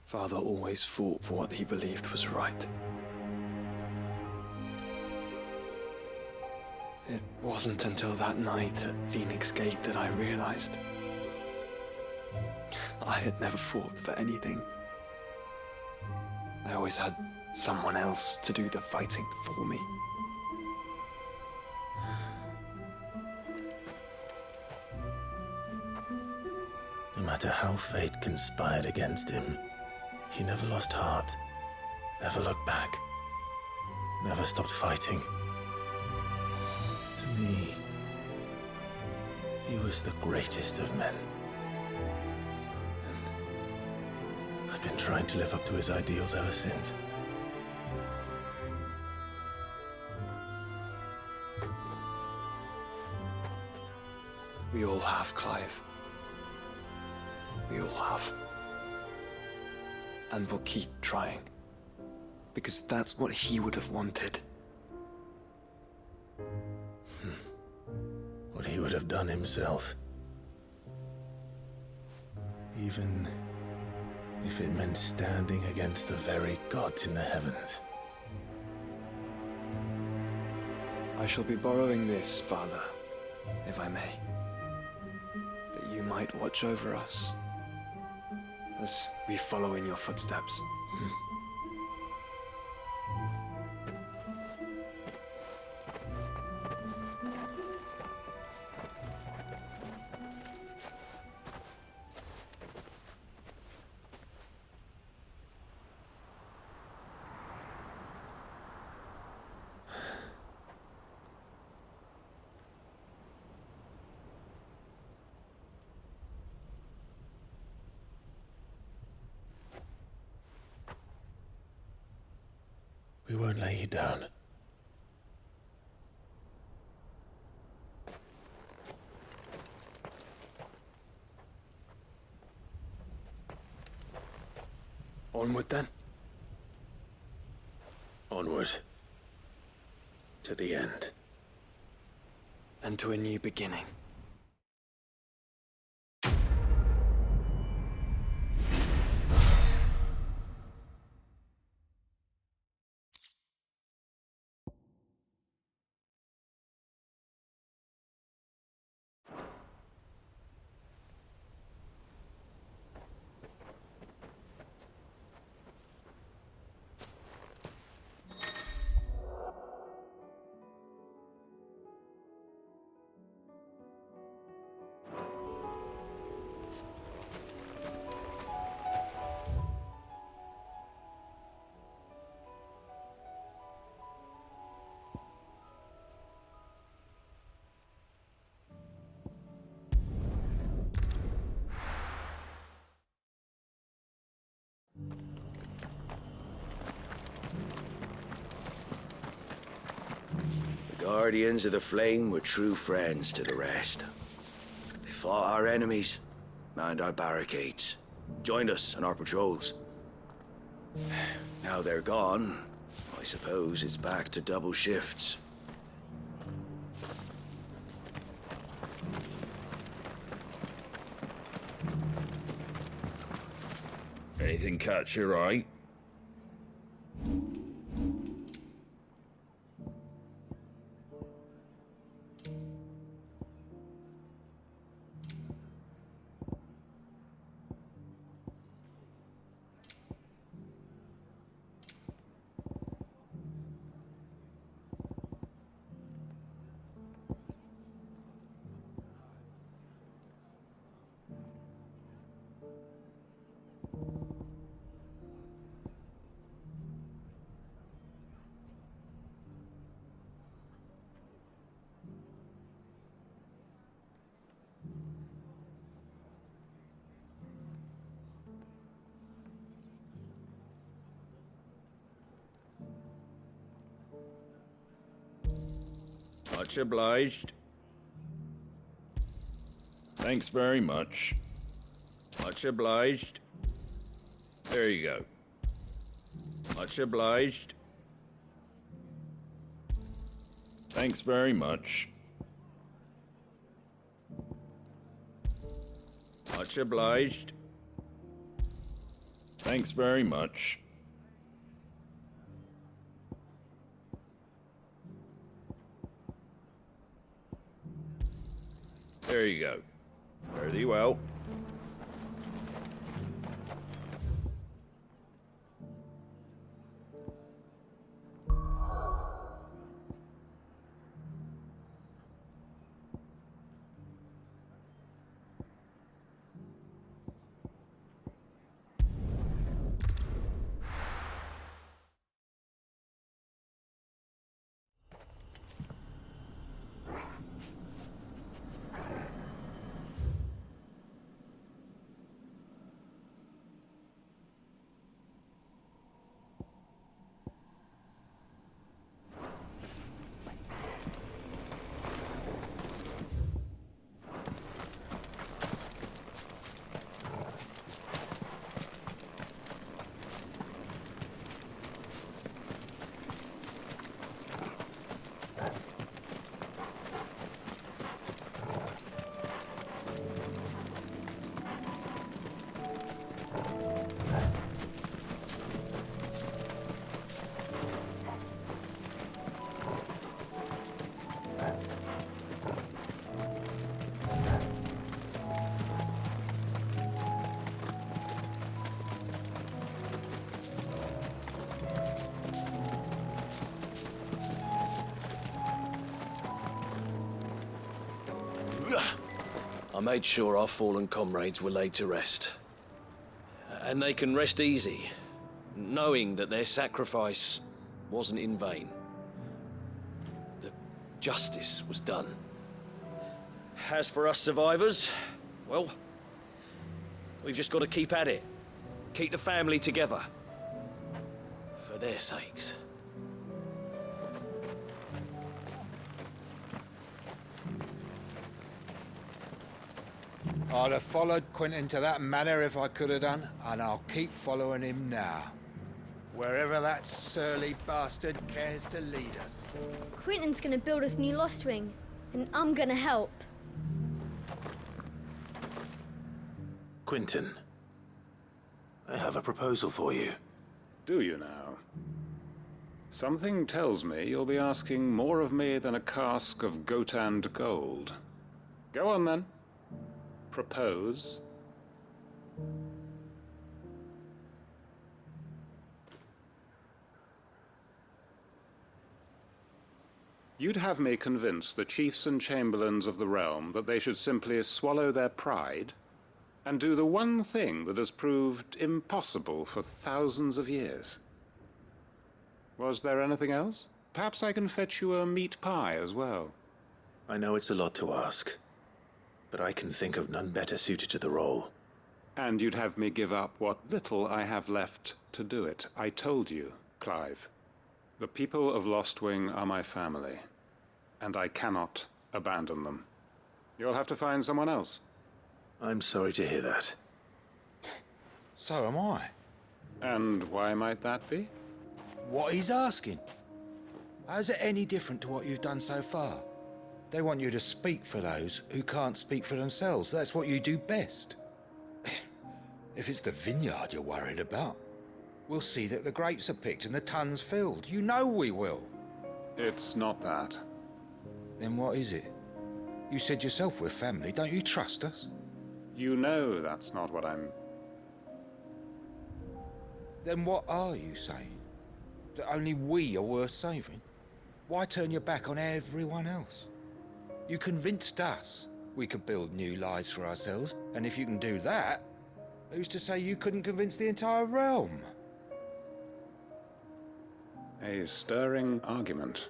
Father always fought for what he believed was right. It wasn't until that night at Phoenix Gate that I realized I had never fought for anything. I always had someone else to do the fighting for me. No matter how fate conspired against him, he never lost heart, never looked back, never stopped fighting. To me, he was the greatest of men. And I've been trying to live up to his ideals ever since. We all have, Clive. We all have. And we'll keep trying. Because that's what he would have wanted. What he would have done himself. Even if it meant standing against the very gods in the heavens. I shall be borrowing this, Father, if I may. That you might watch over us as we follow in your footsteps. We won't lay you down. Onward then. Onward. To the end. And to a new beginning. Guardians of the Flame were true friends to the rest. They fought our enemies, manned our barricades, joined us on our patrols. Now they're gone, I suppose it's back to double shifts. Anything catch your eye? Much obliged. Thanks very much. Much obliged. There you go. Much obliged. Thanks very much. Much obliged. Thanks very much. There you go. Fare thee well. I made sure our fallen comrades were laid to rest. And they can rest easy, knowing that their sacrifice wasn't in vain. That justice was done. As for us survivors, well, we've just got to keep at it. Keep the family together. For their sakes. I'd have followed Quentin to that manor if I could have done, and I'll keep following him now. Wherever that surly bastard cares to lead us. Quentin's gonna build us new Lost Wing, and I'm gonna help. Quentin, I have a proposal for you. Do you now? Something tells me you'll be asking more of me than a cask of Gotand gold. Go on then. Propose. You'd have me convince the chiefs and chamberlains of the realm that they should simply swallow their pride and do the one thing that has proved impossible for thousands of years. Was there anything else? Perhaps I can fetch you a meat pie as well. I know it's a lot to ask, but I can think of none better suited to the role. And you'd have me give up what little I have left to do it. I told you, Clive. The people of Lost Wing are my family, and I cannot abandon them. You'll have to find someone else. I'm sorry to hear that. So am I. And why might that be? What he's asking. How's it any different to what you've done so far? They want you to speak for those who can't speak for themselves. That's what you do best. If it's the vineyard you're worried about, we'll see that the grapes are picked and the tons filled. You know we will. It's not that. Then what is it? You said yourself we're family. Don't you trust us? You know that's not what I'm... Then what are you saying? That only we are worth saving? Why turn your back on everyone else? You convinced us we could build new lives for ourselves, and if you can do that, who's to say you couldn't convince the entire realm? A stirring argument.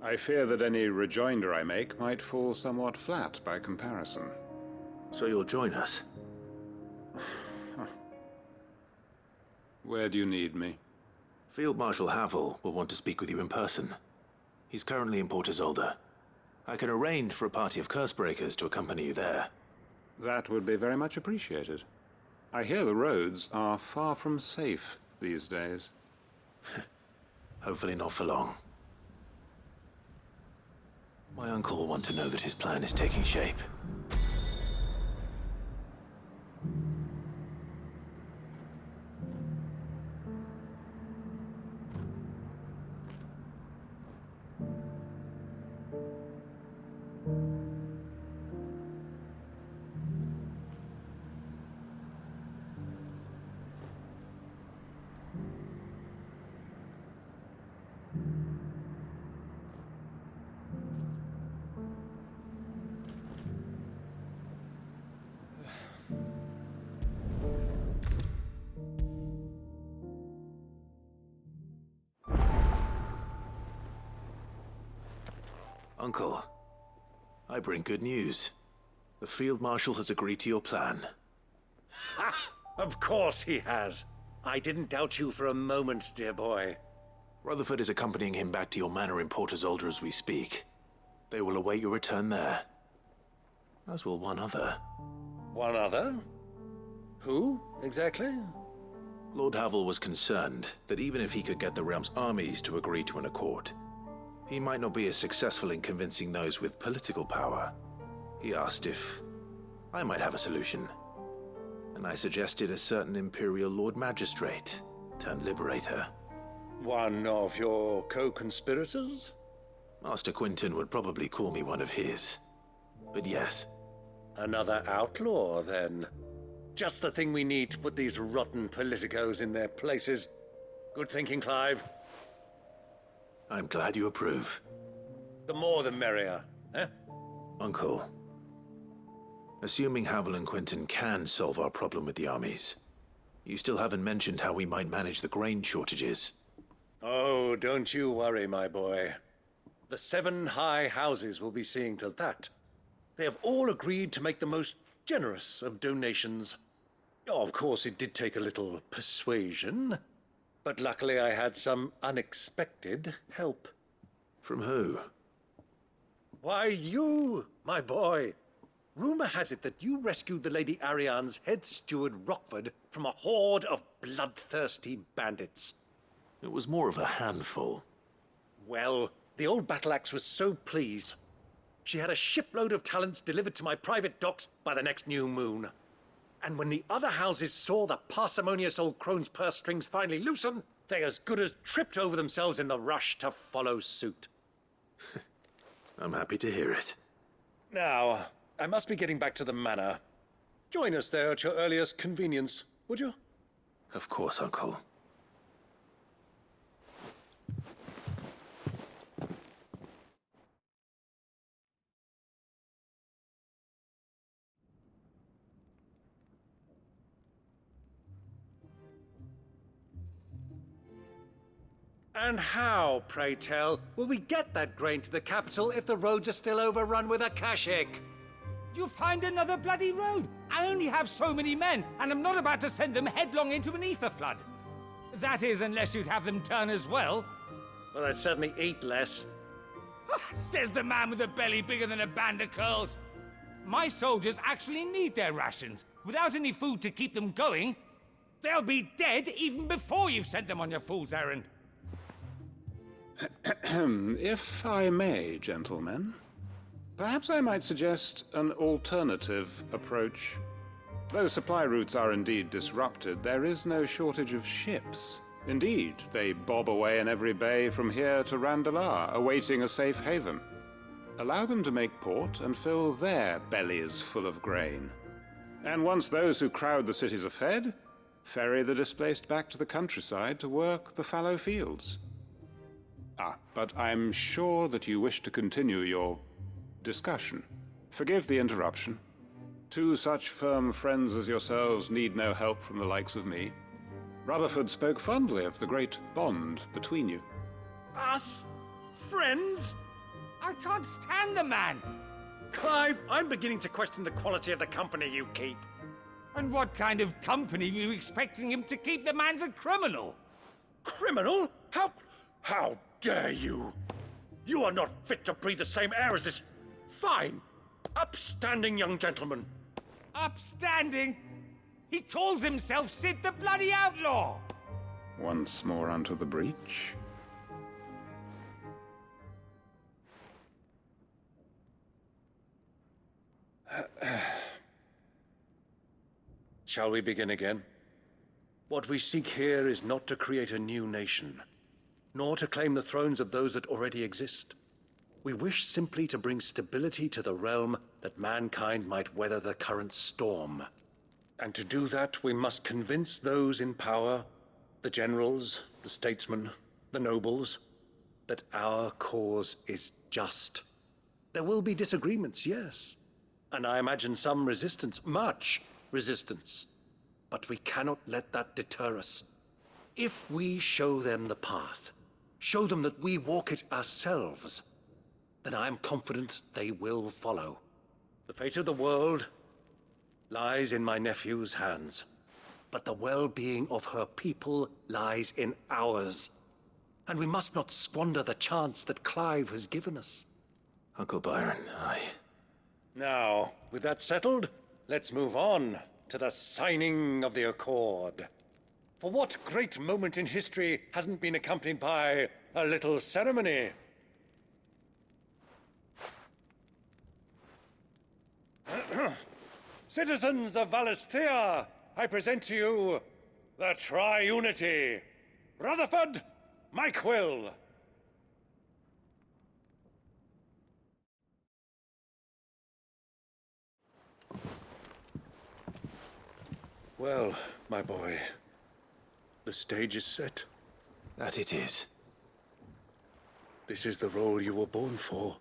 I fear that any rejoinder I make might fall somewhat flat by comparison. So you'll join us? Where do you need me? Field Marshal Havel will want to speak with you in person. He's currently in Port Isolde. I can arrange for a party of Cursebreakers to accompany you there. That would be very much appreciated. I hear the roads are far from safe these days. Hopefully not for long. My uncle will want to know that his plan is taking shape. Uncle, I bring good news. The Field Marshal has agreed to your plan. Ha! Of course he has. I didn't doubt you for a moment, dear boy. Rutherford is accompanying him back to your manor in Porter's Alder as we speak. They will await your return there. As will one other. One other? Who, exactly? Lord Havel was concerned that even if he could get the realm's armies to agree to an accord, he might not be as successful in convincing those with political power. He asked if I might have a solution, and I suggested a certain Imperial Lord Magistrate turned Liberator. One of your co-conspirators? Master Quinton would probably call me one of his. But yes. Another outlaw, then. Just the thing we need to put these rotten politicos in their places. Good thinking, Clive. I'm glad you approve. The more the merrier, eh? Uncle, assuming Havel and Quinton can solve our problem with the armies, you still haven't mentioned how we might manage the grain shortages. Oh, don't you worry, my boy. The 7 high houses will be seeing to that. They have all agreed to make the most generous of donations. Oh, of course, it did take a little persuasion, but luckily I had some unexpected help. From who? Why, you, my boy. Rumor has it that you rescued the Lady Ariane's head steward Rockford from a horde of bloodthirsty bandits. It was more of a handful. Well, the old battle axe was so pleased. She had a shipload of talents delivered to my private docks by the next new moon. And when the other houses saw the parsimonious old crone's purse strings finally loosen, they as good as tripped over themselves in the rush to follow suit. I'm happy to hear it. Now, I must be getting back to the manor. Join us there at your earliest convenience, would you? Of course, Uncle. And how, pray tell, will we get that grain to the capital if the roads are still overrun with akashic? You'll find another bloody road. I only have so many men, and I'm not about to send them headlong into an ether flood. That is, unless you'd have them turn as well. Well, they'd certainly eat less. Says the man with a belly bigger than a band of curls. My soldiers actually need their rations. Without any food to keep them going, they'll be dead even before you've sent them on your fool's errand. If I may, gentlemen, perhaps I might suggest an alternative approach. Though supply routes are indeed disrupted, there is no shortage of ships. Indeed, they bob away in every bay from here to Randalar, awaiting a safe haven. Allow them to make port and fill their bellies full of grain. And once those who crowd the cities are fed, ferry the displaced back to the countryside to work the fallow fields. But I'm sure that you wish to continue your discussion. Forgive the interruption. 2 such firm friends as yourselves need no help from the likes of me. Rutherford spoke fondly of the great bond between you. Us? Friends? I can't stand the man. Clive, I'm beginning to question the quality of the company you keep. And what kind of company were you expecting him to keep? The man's a criminal. Criminal? How dare you? You are not fit to breathe the same air as this fine, upstanding young gentleman. Upstanding? He calls himself Sid the Bloody Outlaw. Once more unto the breach. Shall we begin again? What we seek here is not to create a new nation, nor to claim the thrones of those that already exist. We wish simply to bring stability to the realm that mankind might weather the current storm. And to do that, we must convince those in power, the generals, the statesmen, the nobles, that our cause is just. There will be disagreements, yes, and I imagine some resistance, much resistance. But we cannot let that deter us. If we show them the path, show them that we walk it ourselves, then I am confident they will follow. The fate of the world lies in my nephew's hands, but the well-being of her people lies in ours. And we must not squander the chance that Clive has given us. Uncle Byron, Now, with that settled, let's move on to the signing of the Accord. For what great moment in history hasn't been accompanied by a little ceremony? Citizens of Valisthea, I present to you the Triunity. Rutherford, Mike Will. Well, my boy, the stage is set. that it is. This is the role you were born for.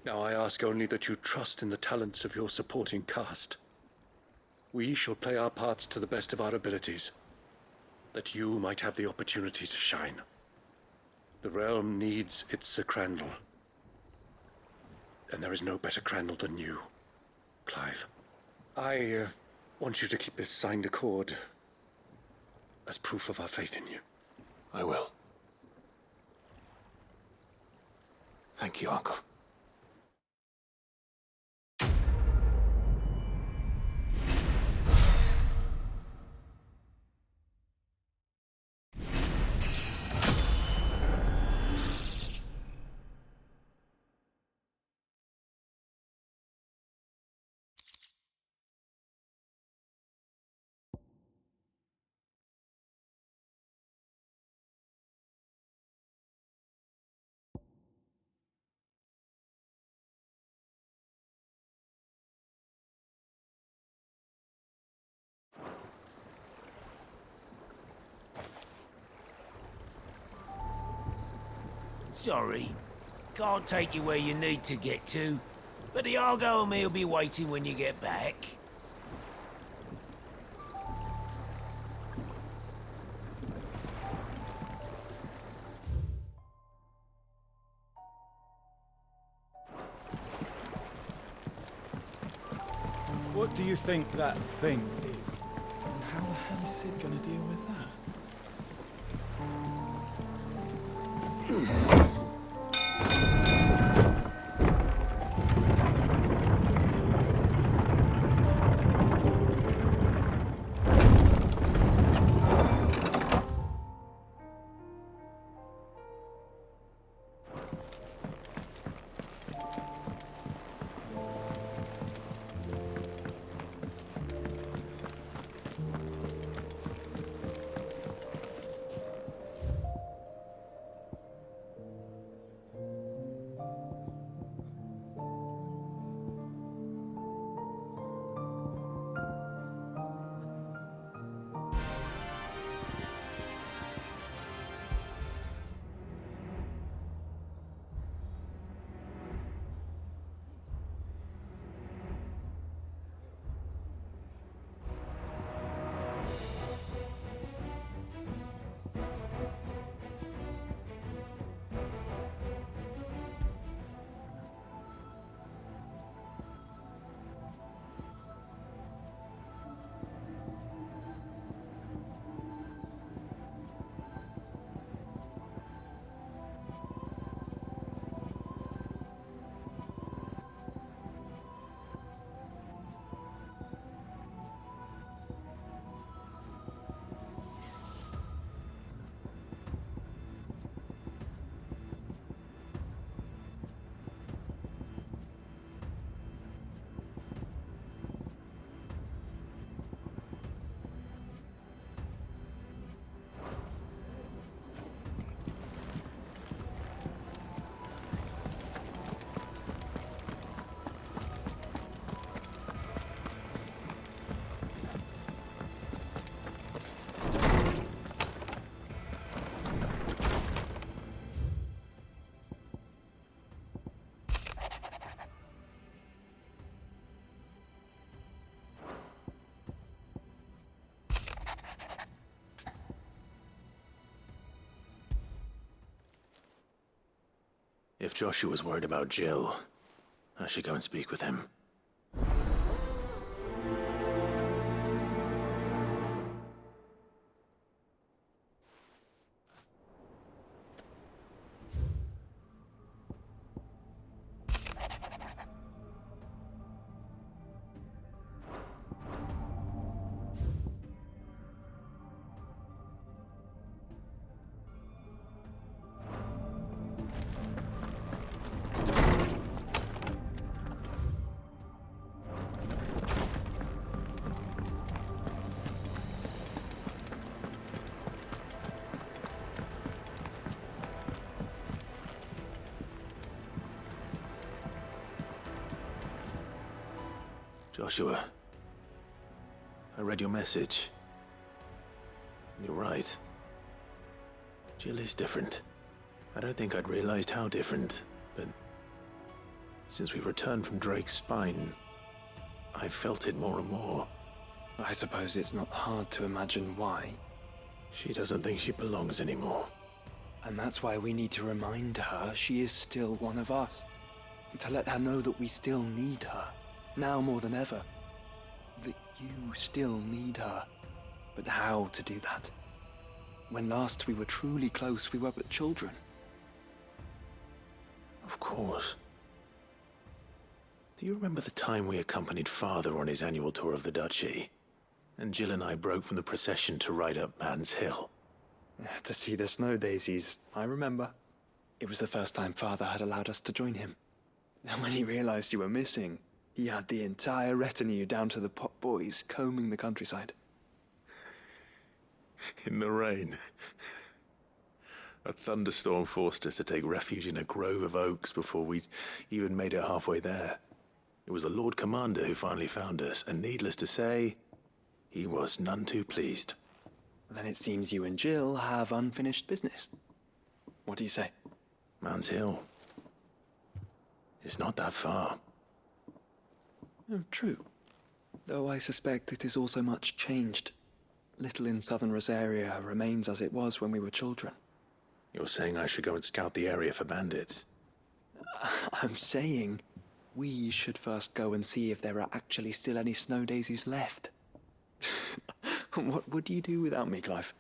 Now I ask only that you trust in the talents of your supporting cast. We shall play our parts to the best of our abilities, that you might have the opportunity to shine. The realm needs its Sir Crandall. And there is no better Crandall than you, Clive. I want you to keep this signed accord as proof of our faith in you. I will. Thank you, Uncle. Sorry, can't take you where you need to get to, but the Argo and me will be waiting when you get back. What do you think that thing is? And how the hell is Sid gonna deal with that? If Joshua's worried about Jill, I should go and speak with him. Joshua, I read your message. You're right. Jill is different. I don't think I'd realized how different, but since we returned from Drake's spine, I've felt it more and more. I suppose it's not hard to imagine why. She doesn't think she belongs anymore. And that's why we need to remind her she is still one of us. To let her know that we still need her. Now more than ever. That you still need her. But how to do that? When last we were truly close, we were but children. Of course. Do you remember the time we accompanied Father on his annual tour of the Duchy? And Jill and I broke from the procession to ride up Man's Hill. To see the snow daisies, I remember. It was the first time Father had allowed us to join him. And when he realized you were missing, he had the entire retinue down to the pot boys combing the countryside. In the rain. A thunderstorm forced us to take refuge in a grove of oaks before we'd even made it halfway there. It was the Lord Commander who finally found us, and needless to say, he was none too pleased. Then it seems you and Jill have unfinished business. What do you say? Man's Hill. It's not that far. Oh, true. Though I suspect it is also much changed. Little in southern Rosaria remains as it was when we were children. You're saying I should go and scout the area for bandits? I'm saying we should first go and see if there are actually still any snow daisies left. What would you do without me, Clive?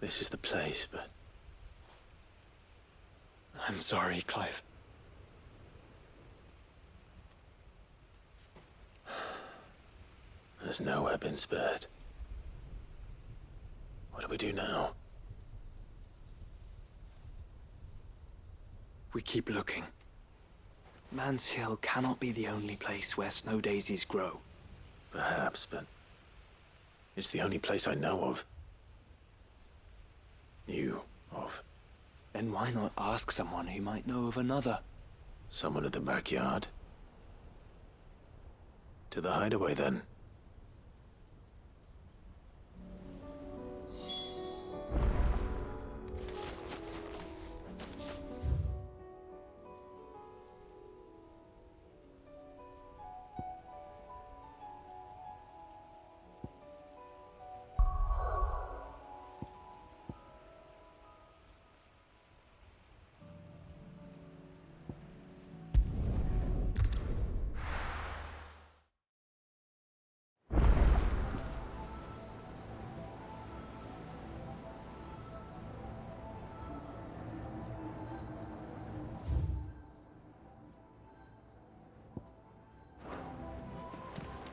This is the place, but I'm sorry, Clive. there's nowhere been spared. What do we do now? We keep looking. Man's Hill cannot be the only place where snow daisies grow. Perhaps, but it's the only place I know of. Knew of. Then why not ask someone who might know of another? Someone at the backyard? To the hideaway, then.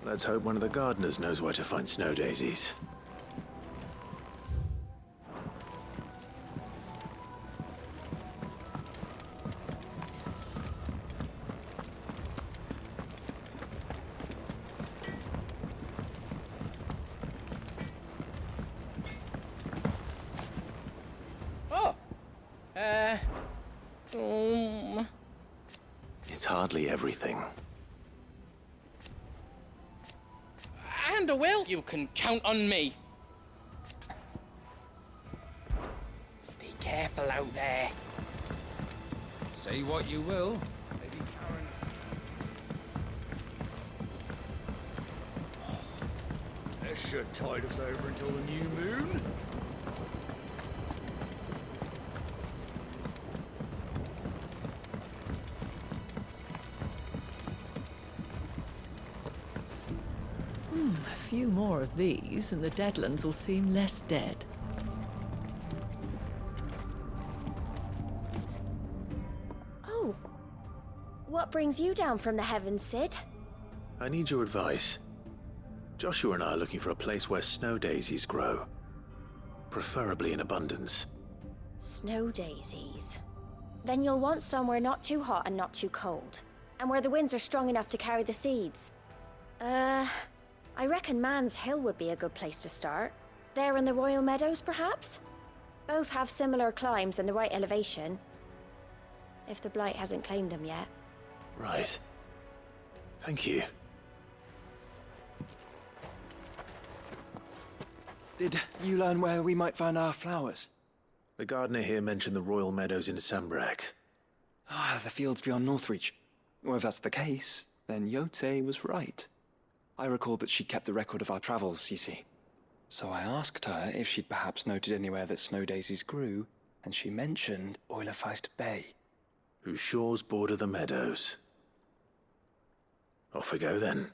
Let's hope one of the gardeners knows where to find snow daisies. It's hardly everything. And I will. You can count on me. Be careful out there. Say what you will. Lady Karen's... This should tide us over until the new moon. A few more of these, and the Deadlands will seem less dead. Oh. What brings you down from the heavens, Sid? I need your advice. Joshua and I are looking for a place where snow daisies grow. Preferably in abundance. Snow daisies. Then you'll want somewhere not too hot and not too cold. And where the winds are strong enough to carry the seeds. I reckon Man's Hill would be a good place to start. There in the Royal Meadows, perhaps? Both have similar climbs and the right elevation. If the Blight hasn't claimed them yet. Right. Thank you. Did you learn where we might find our flowers? The gardener here mentioned the Royal Meadows in Sambrak. Ah, the fields beyond Northreach. Well, if that's the case, then Yote was right. I recalled that she kept a record of our travels, you see. So I asked her if she'd perhaps noted anywhere that snow daisies grew, and she mentioned Oilefeist Bay. Whose shores border the meadows. Off we go then.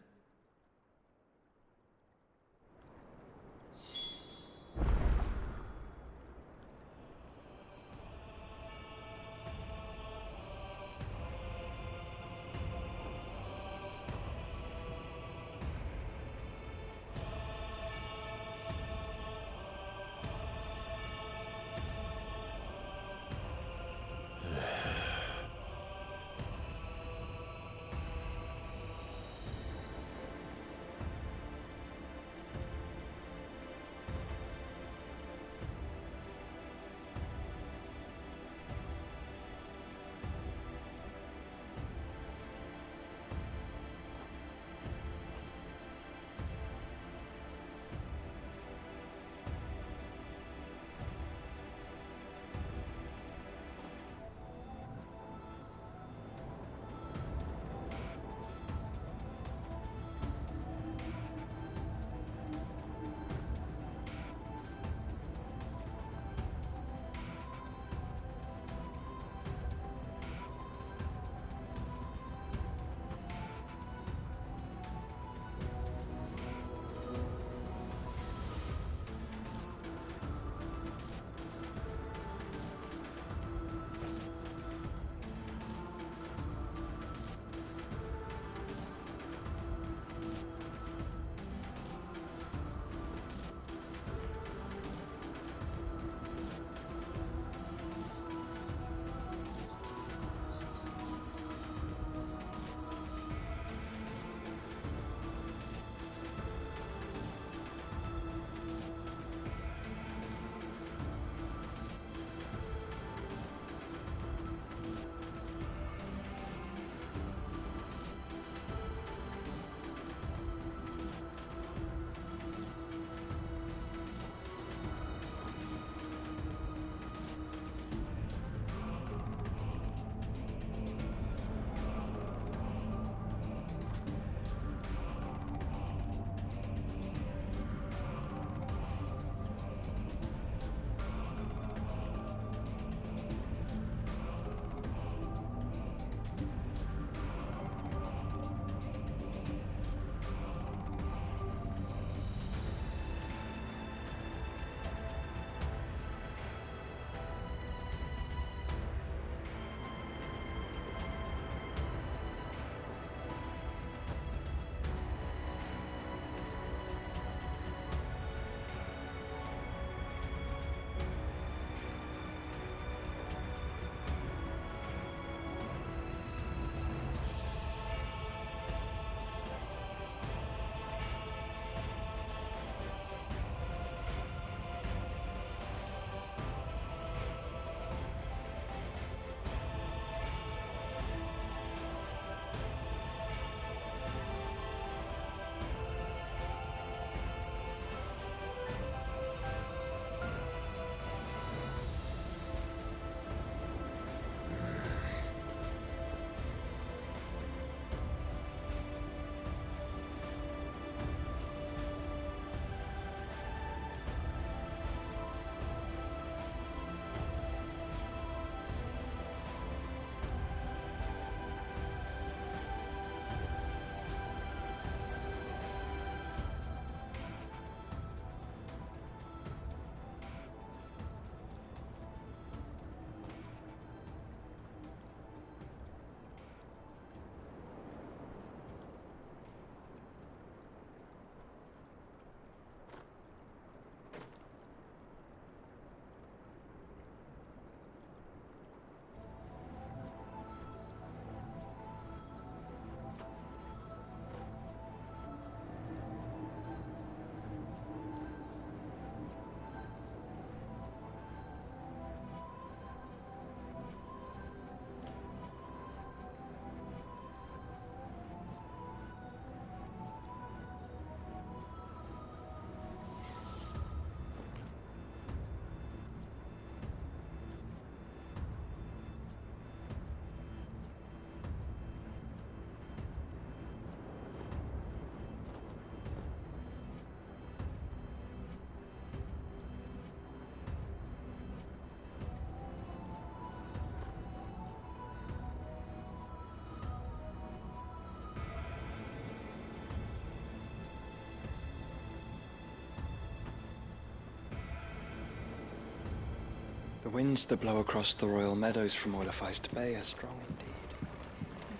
The winds that blow across the royal meadows from Orlefeist Bay are strong indeed.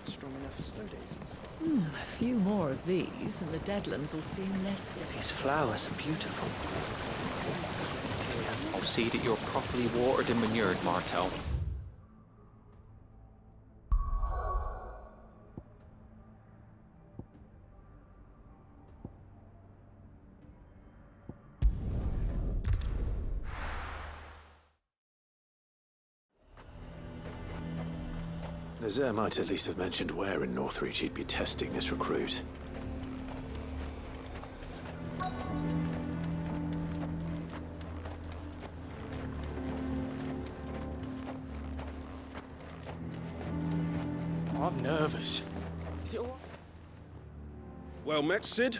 Strong enough for snow daisies. A few more of these, and the Deadlands will seem less dead. These flowers are beautiful. I'll see that you're properly watered and manured, Martel. Nazaire might at least have mentioned where in Northreach he'd be testing this recruit. I'm nervous. Is it all right? Well met, Sid.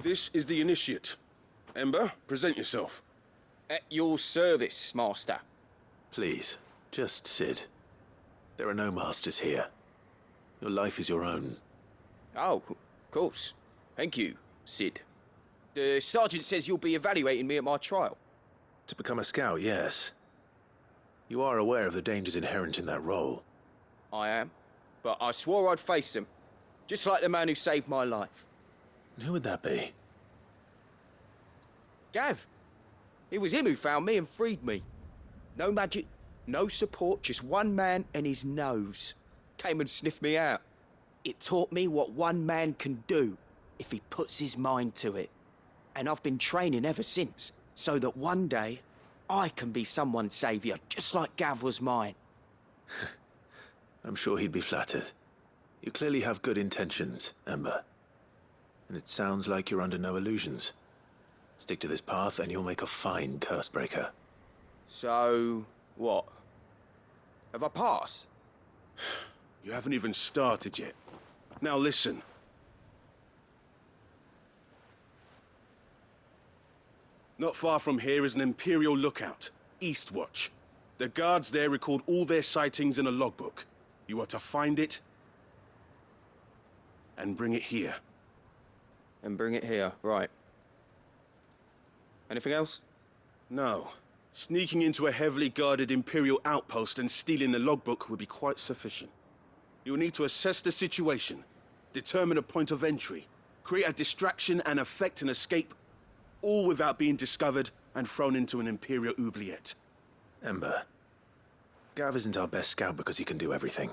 This is the Initiate. Ember, present yourself. At your service, Master. Please, just Sid. There are no masters here. Your life is your own. Oh, of course. Thank you, Sid. The Sergeant says you'll be evaluating me at my trial. To become a scout, yes. You are aware of the dangers inherent in that role. I am. But I swore I'd face them. Just like the man who saved my life. And who would that be? Gav. It was him who found me and freed me. No magic, no support, just one man and his nose. Came and sniffed me out. It taught me what one man can do if he puts his mind to it. And I've been training ever since, so that one day I can be someone's saviour, just like Gav was mine. I'm sure he'd be flattered. You clearly have good intentions, Ember. And it sounds like you're under no illusions. Stick to this path and you'll make a fine Cursebreaker. So, what? Have I passed? You haven't even started yet. Now listen. Not far from here is an Imperial lookout, Eastwatch. The guards there record all their sightings in a logbook. You are to find it and bring it here. And bring it here, right. Anything else? No. Sneaking into a heavily guarded Imperial outpost and stealing the logbook would be quite sufficient. You'll need to assess the situation, determine a point of entry, create a distraction and effect an escape, all without being discovered and thrown into an Imperial oubliette. Ember, Gav isn't our best scout because he can do everything.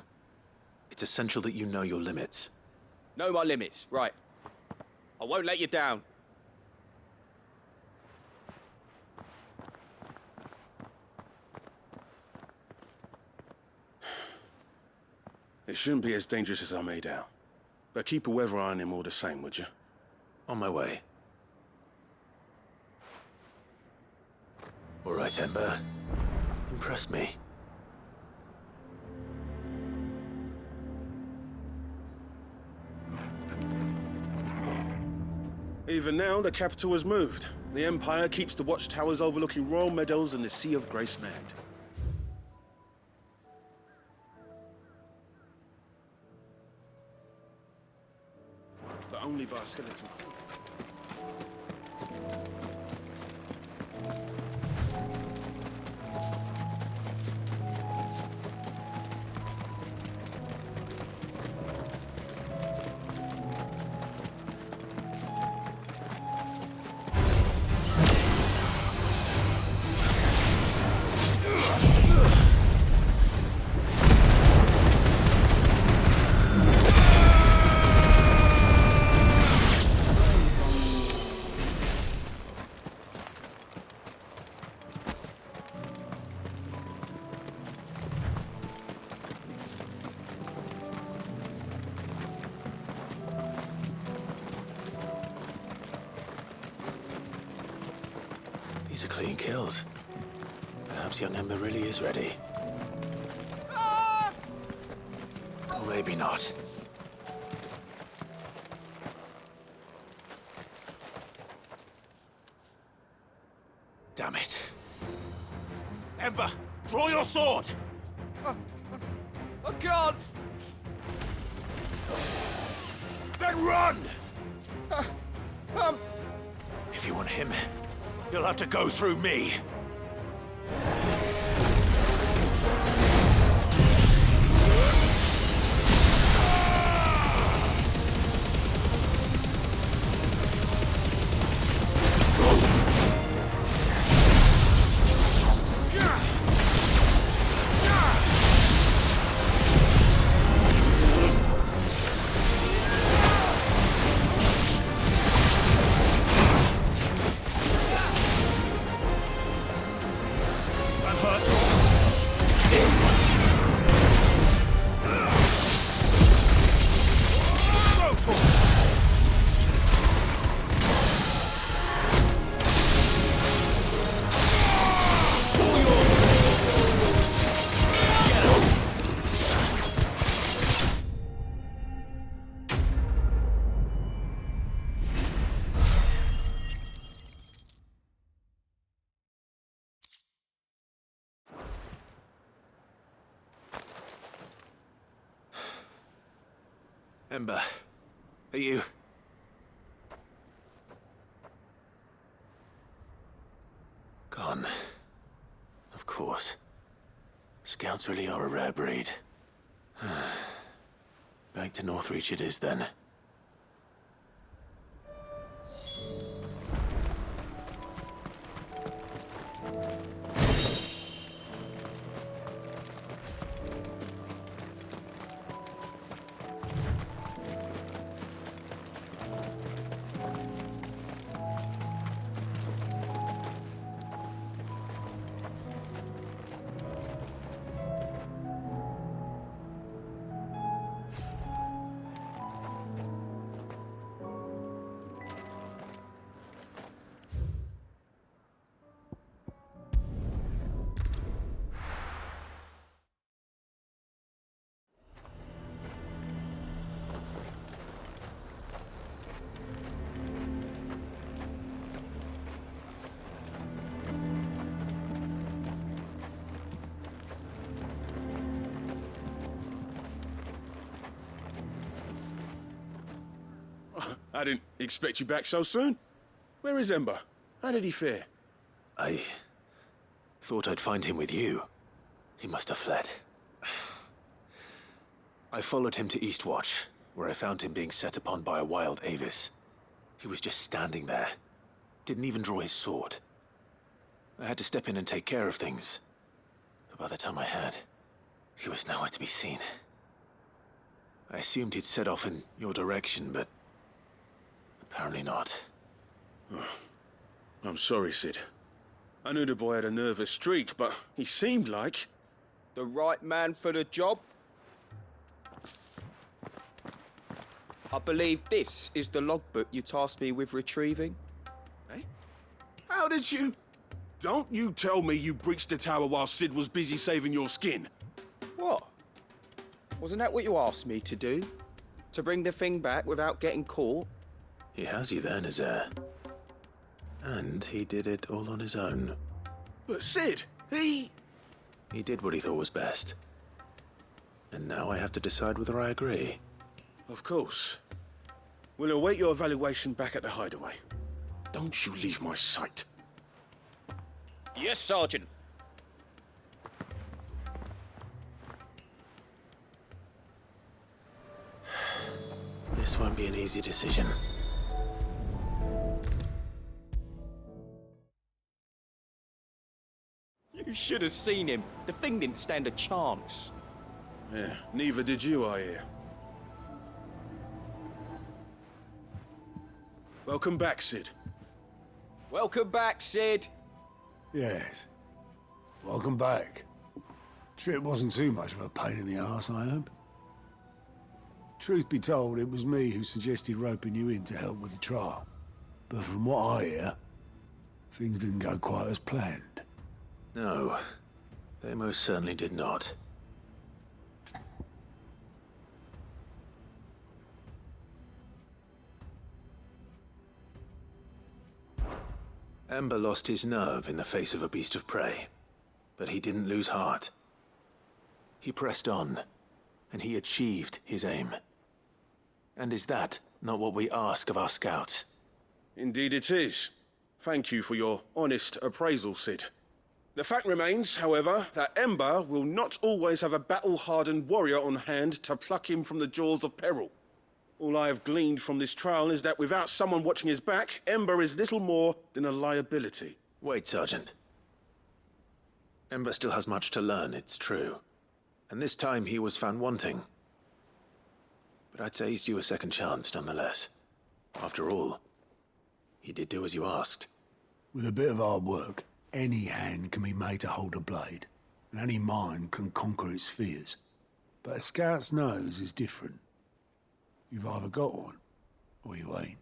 It's essential that you know your limits. Know my limits, right. I won't let you down. It shouldn't be as dangerous as I made out. But keep a weather eye on him all the same, would you? On my way. All right, Ember. Impress me. Even now, the capital has moved. The Empire keeps the watchtowers overlooking royal meadows and the Sea of Graceland. But only by a skeleton crew. These are clean kills. Perhaps young Ember really is ready. Or maybe not. Damn it. Ember, draw your sword! I can't! Then run! If you want him, you'll have to go through me. Ember, are you... Gone. Of course. Scouts really are a rare breed. Back to Northreach it is then. I didn't expect you back so soon. Where is Ember? How did he fare? I thought I'd find him with you. He must have fled. I followed him to Eastwatch, where I found him being set upon by a wild Avis. He was just standing there. Didn't even draw his sword. I had to step in and take care of things. But by the time I had, he was nowhere to be seen. I assumed he'd set off in your direction, but apparently not. Oh, I'm sorry, Sid. I knew the boy had a nervous streak, but he seemed like... The right man for the job? I believe this is the logbook you tasked me with retrieving. Eh? How did you... Don't you tell me you breached the tower while Sid was busy saving your skin. What? Wasn't that what you asked me to do? To bring the thing back without getting caught? He has you then, his heir. And he did it all on his own. But Sid, he did what he thought was best. And now I have to decide whether I agree. Of course. We'll await your evaluation back at the hideaway. Don't you leave my sight. Yes, Sergeant. This won't be an easy decision. You should have seen him. The thing didn't stand a chance. Yeah, neither did you, I hear. Welcome back, Sid. Welcome back, Sid. Yes. Welcome back. Trip wasn't too much of a pain in the arse, I hope. Truth be told, it was me who suggested roping you in to help with the trial. But from what I hear, things didn't go quite as planned. No, they most certainly did not. Ember lost his nerve in the face of a beast of prey, but he didn't lose heart. He pressed on, and he achieved his aim. And is that not what we ask of our scouts? Indeed it is. Thank you for your honest appraisal, Sid. The fact remains, however, that Ember will not always have a battle-hardened warrior on hand to pluck him from the jaws of peril. All I have gleaned from this trial is that without someone watching his back, Ember is little more than a liability. Wait, Sergeant. Ember still has much to learn, it's true. And this time he was found wanting. But I'd say he's due a second chance, nonetheless. After all, he did do as you asked. With a bit of hard work, any hand can be made to hold a blade, and any mind can conquer its fears. But a scout's nose is different. You've either got one, or you ain't.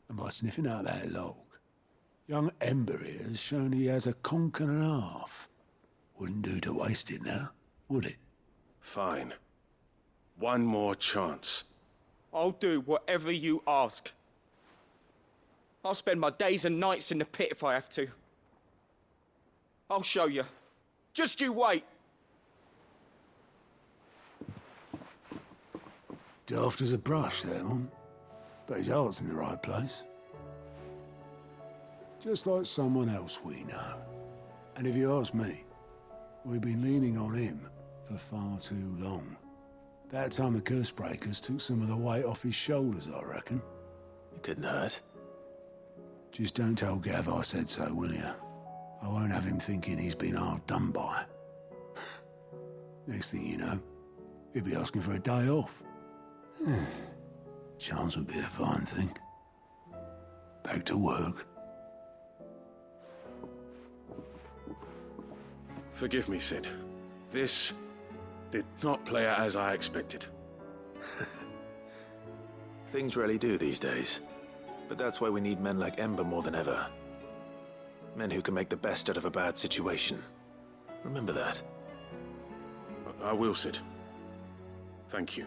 And by sniffing out that log, young Ember here has shown he has a conch and a half. Wouldn't do to waste it now, would it? Fine. One more chance. I'll do whatever you ask. I'll spend my days and nights in the pit if I have to. I'll show you. Just you wait. Daft as a brush, that one. But his heart's in the right place. Just like someone else we know. And if you ask me, we've been leaning on him for far too long. That time the curse breakers took some of the weight off his shoulders, I reckon. It couldn't hurt. Just don't tell Gav I said so, will you? I won't have him thinking he's been hard done by. Next thing you know, he'll be asking for a day off. Chance would be a fine thing. Back to work. Forgive me, Sid. This did not play out as I expected. Things really do these days. But that's why we need men like Ember more than ever. Men who can make the best out of a bad situation. Remember that. I will, Sid. Thank you.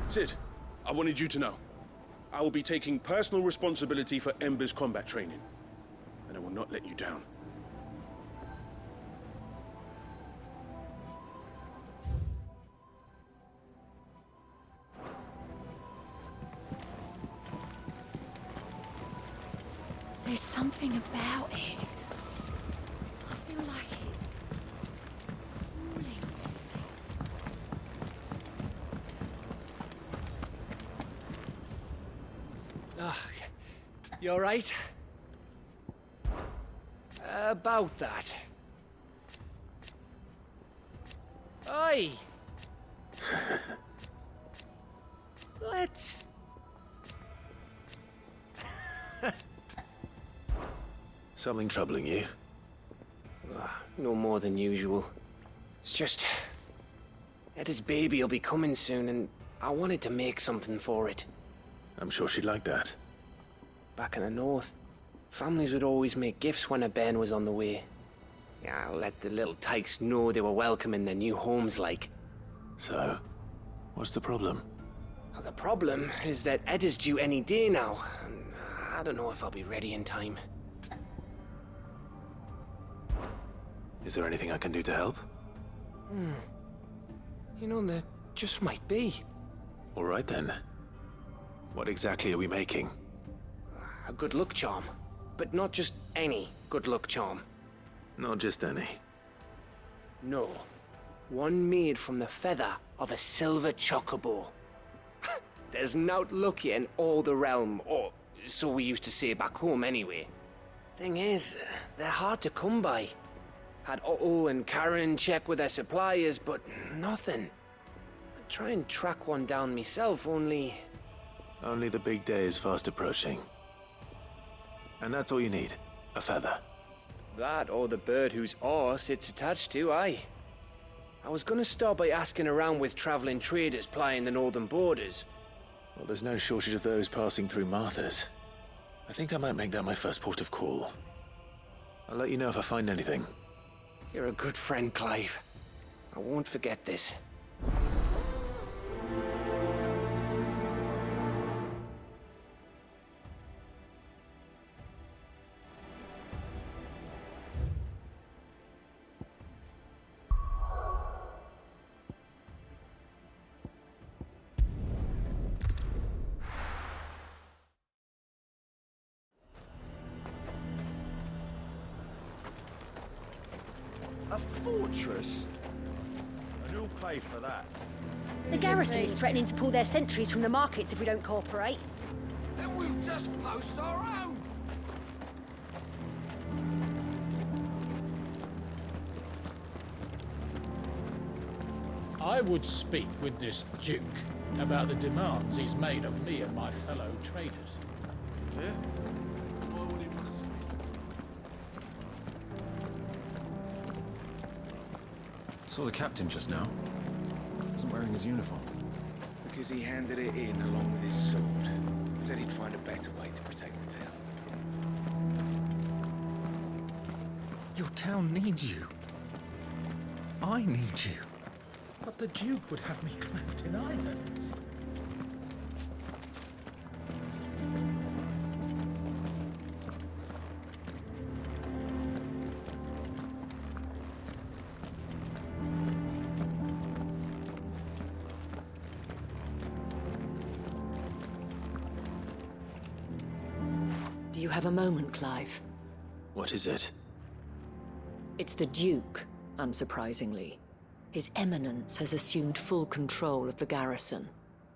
Sid, I wanted you to know. I will be taking personal responsibility for Ember's combat training, and I will not let you down. There's something about it. I feel like it's calling to me. You all right? About that. Oi! Let's... Something troubling you? No more than usual. It's just... Edda's baby will be coming soon, and I wanted to make something for it. I'm sure she'd like that. Back in the north, families would always make gifts when a bairn was on the way. Yeah, I'll let the little tykes know they were welcome in their new homes, like. So, what's the problem? Well, the problem is that Edda's due any day now, and I don't know if I'll be ready in time. Is there anything I can do to help? You know, there just might be. All right then. What exactly are we making? A good luck charm. But not just any good luck charm. Not just any. No. One made from the feather of a silver chocobo. There's naught luckier in all the realm, or so we used to say back home anyway. Thing is, they're hard to come by. Had Otto and Karen check with their suppliers, but nothing. I'd try and track one down myself, only... Only the big day is fast approaching. And that's all you need, a feather. That or the bird whose horse it's attached to, aye. I was gonna start by asking around with traveling traders plying the northern borders. Well, there's no shortage of those passing through Martha's. I think I might make that my first port of call. I'll let you know if I find anything. You're a good friend, Clive. I won't forget this. A fortress? And who'll pay for that? The garrison is threatening to pull their sentries from the markets if we don't cooperate. Then we'll just post our own. I would speak with this Duke about the demands he's made of me and my fellow traders. Yeah? Why would he want to speak? Saw the captain just now. Wasn't wearing his uniform. Because he handed it in along with his sword. Said he'd find a better way to protect the town. Your town needs you. I need you. But the Duke would have me clapped in irons. Do you have a moment, Clive? What is it? It's the Duke, unsurprisingly. His Eminence has assumed full control of the garrison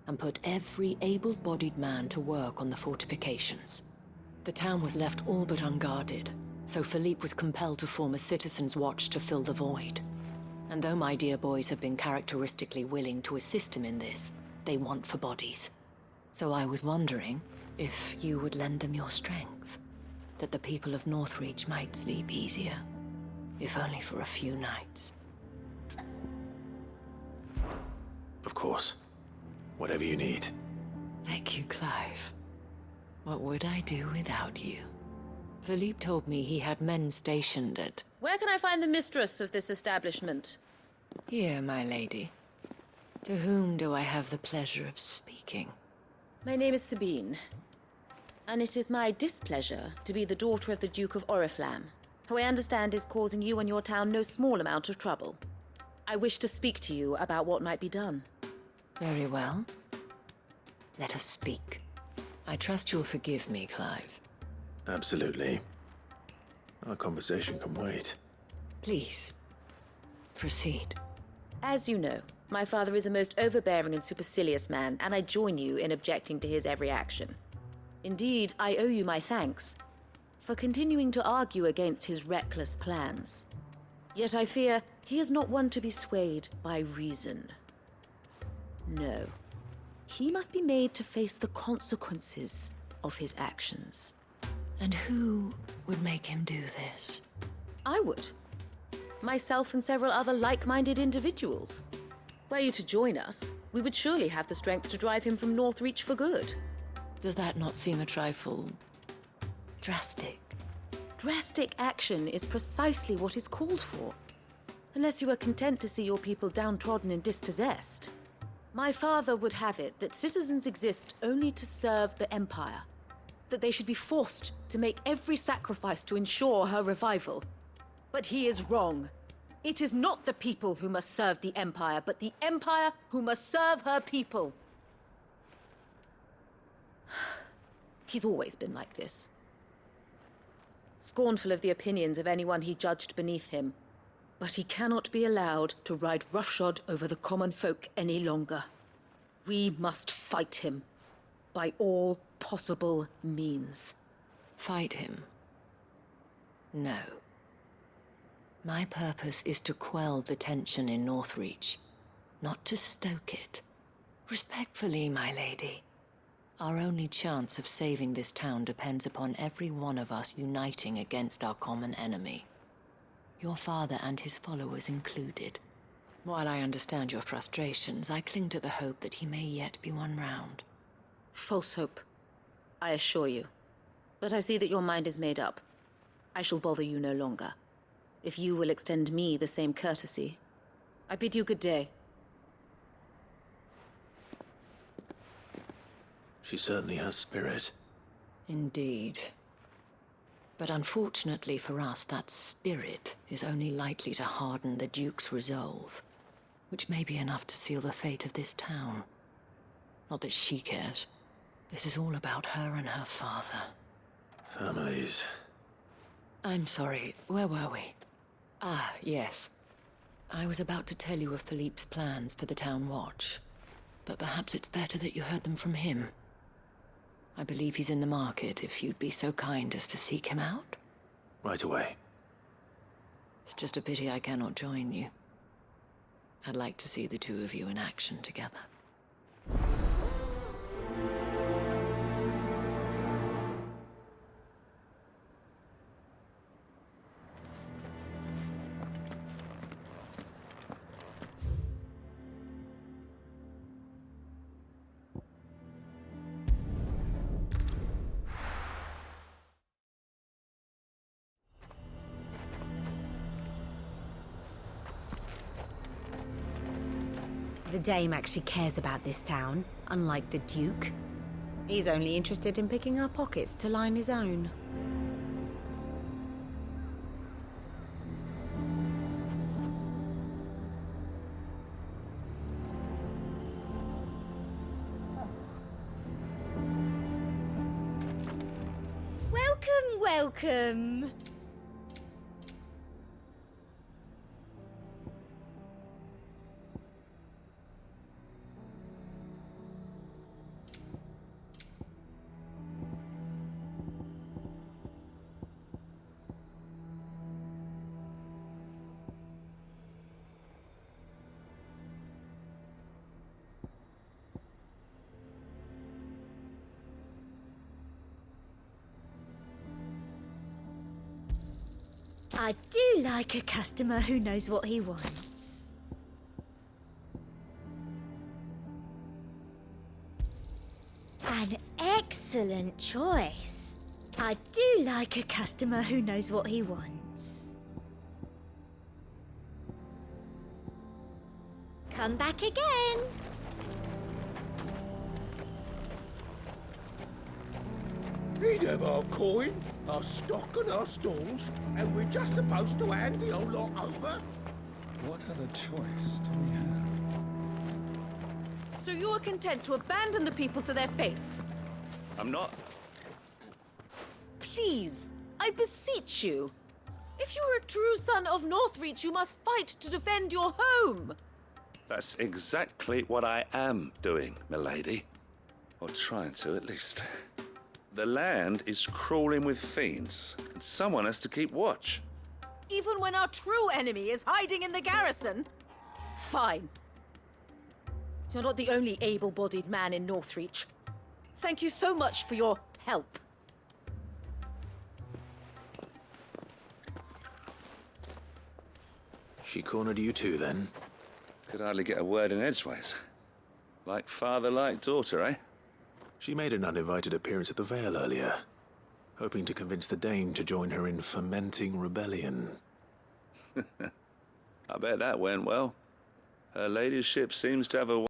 and put every able-bodied man to work on the fortifications. The town was left all but unguarded, so Philippe was compelled to form a citizen's watch to fill the void. And though my dear boys have been characteristically willing to assist him in this, they want for bodies. So I was wondering if you would lend them your strength, that the people of Northreach might sleep easier, if only for a few nights. Of course. Whatever you need. Thank you, Clive. What would I do without you? Philippe told me he had men stationed at... Where can I find the mistress of this establishment? Here, my lady. To whom do I have the pleasure of speaking? My name is Sabine, and it is my displeasure to be the daughter of the Duke of Oriflamme, who I understand is causing you and your town no small amount of trouble. I wish to speak to you about what might be done. Very well. Let us speak. I trust you'll forgive me, Clive. Absolutely. Our conversation can wait. Please, proceed. As you know, my father is a most overbearing and supercilious man, and I join you in objecting to his every action. Indeed, I owe you my thanks for continuing to argue against his reckless plans. Yet I fear he is not one to be swayed by reason. No. He must be made to face the consequences of his actions. And who would make him do this? I would. Myself and several other like-minded individuals. Were you to join us, we would surely have the strength to drive him from Northreach for good. Does that not seem a trifle drastic? Drastic action is precisely what is called for. Unless you are content to see your people downtrodden and dispossessed. My father would have it that citizens exist only to serve the Empire. That they should be forced to make every sacrifice to ensure her revival. But he is wrong. It is not the people who must serve the Empire, but the Empire who must serve her people. He's always been like this. Scornful of the opinions of anyone he judged beneath him. But he cannot be allowed to ride roughshod over the common folk any longer. We must fight him. By all possible means. Fight him? No. My purpose is to quell the tension in Northreach, not to stoke it. Respectfully, my lady. Our only chance of saving this town depends upon every one of us uniting against our common enemy. Your father and his followers included. While I understand your frustrations, I cling to the hope that he may yet be won round. False hope, I assure you. But I see that your mind is made up. I shall bother you no longer. If you will extend me the same courtesy, I bid you good day. She certainly has spirit. Indeed. But unfortunately for us, that spirit is only likely to harden the Duke's resolve, which may be enough to seal the fate of this town. Not that she cares. This is all about her and her father. Families. I'm sorry, where were we? Ah, yes. I was about to tell you of Philippe's plans for the town watch, but perhaps it's better that you heard them from him. I believe he's in the market, if you'd be so kind as to seek him out. Right away. It's just a pity I cannot join you. I'd like to see the two of you in action together. The Dame actually cares about this town, unlike the Duke. He's only interested in picking our pockets to line his own. Welcome, welcome. I do like a customer who knows what he wants. An excellent choice. I do like a customer who knows what he wants. Come back again. He'd have our coin, our stock and our stalls, and we're just supposed to hand the whole lot over? What other choice do we have? So you are content to abandon the people to their fates? I'm not. Please, I beseech you. If you are a true son of Northreach, you must fight to defend your home. That's exactly what I am doing, milady. Or trying to, at least. The land is crawling with fiends, and someone has to keep watch. Even when our true enemy is hiding in the garrison? Fine. You're not the only able-bodied man in Northreach. Thank you so much for your help. She cornered you too, then? Could hardly get a word in edgeways. Like father, like daughter, eh? She made an uninvited appearance at the Vale earlier, hoping to convince the Dame to join her in fomenting rebellion. I bet that went well. Her ladyship seems to have a